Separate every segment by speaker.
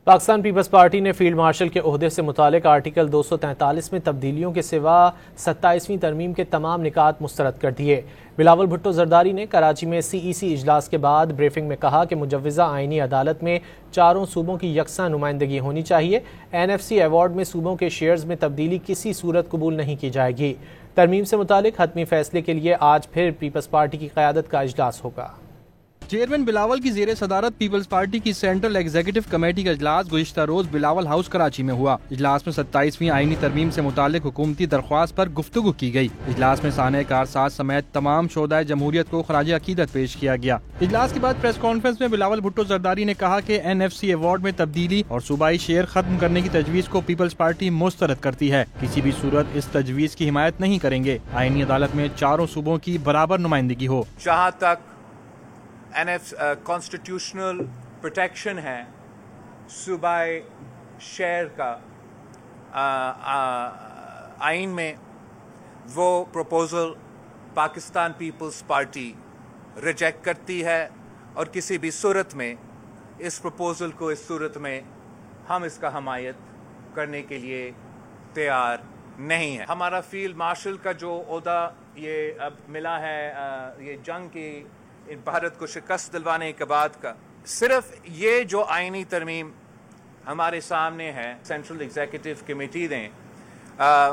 Speaker 1: Pakistan Peoples party نے field marshal K عہدے سے متعلق آرٹیکل 243 میں تبدیلیوں کے سوا 27ویں ترمیم کے تمام نکات مسترد کر دیے۔ بلاول بھٹو زرداری نے کراچی میں CEC اجلاس کے بعد بریفنگ میں کہا کہ مجوزہ آئینی عدالت میں چاروں صوبوں کی یکساں نمائندگی ہونی چاہیے۔ NFC ایوارڈ میں صوبوں کے شیئرز میں تبدیلی کسی صورت قبول نہیں کی جائے گی۔ ترمیم سے متعلق حتمی فیصلے کے لیے آج پھر پیپلز پارٹی کی قیادت کا اجلاس ہوگا۔
Speaker 2: چیئرمین بلاول کی زیر صدارت پیپلز پارٹی کی سینٹرل ایگزیکٹو کمیٹی کا اجلاس گزشتہ روز بلاول ہاؤس کراچی میں ہوا۔ اجلاس میں 27ویں آئینی ترمیم سے متعلق حکومتی درخواست پر گفتگو کی گئی۔ اجلاس میں سانحہ کارساز سمیت تمام شہدائے جمہوریت کو خراج عقیدت پیش کیا گیا۔ اجلاس کے بعد پریس کانفرنس میں بلاول بھٹو زرداری نے کہا کہ NFC ایوارڈ میں تبدیلی اور صوبائی شیئر ختم کرنے کی تجویز کو پیپلز پارٹی مسترد کرتی ہے۔ کسی بھی صورت اس تجویز کی حمایت نہیں کریں گے۔ آئینی عدالت میں چاروں صوبوں کی برابر نمائندگی ہو۔
Speaker 3: جہاں تک کانسٹیٹیوشنل پروٹیکشن ہے صوبائی شیئر کا آئین میں، وہ پروپوزل پاکستان پیپلز پارٹی ریجیکٹ کرتی ہے اور کسی بھی صورت میں اس پروپوزل کو اس صورت میں ہم اس کا حمایت کرنے کے لیے تیار نہیں ہے۔ ہمارا فیلڈ مارشل کا جو عہدہ یہ اب ملا ہے، یہ جنگ کی بھارت کو شکست دلوانے کے بعد کا، صرف یہ جو آئینی ترمیم ہمارے سامنے ہے، سینٹرل ایگزیکٹو کمیٹی نے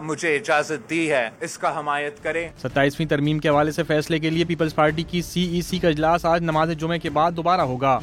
Speaker 3: مجھے اجازت دی ہے، اس کا حمایت کریں۔
Speaker 2: 27ویں ترمیم کے حوالے سے فیصلے کے لیے پیپلز پارٹی کی CEC کا اجلاس آج نماز جمعہ کے بعد دوبارہ ہوگا۔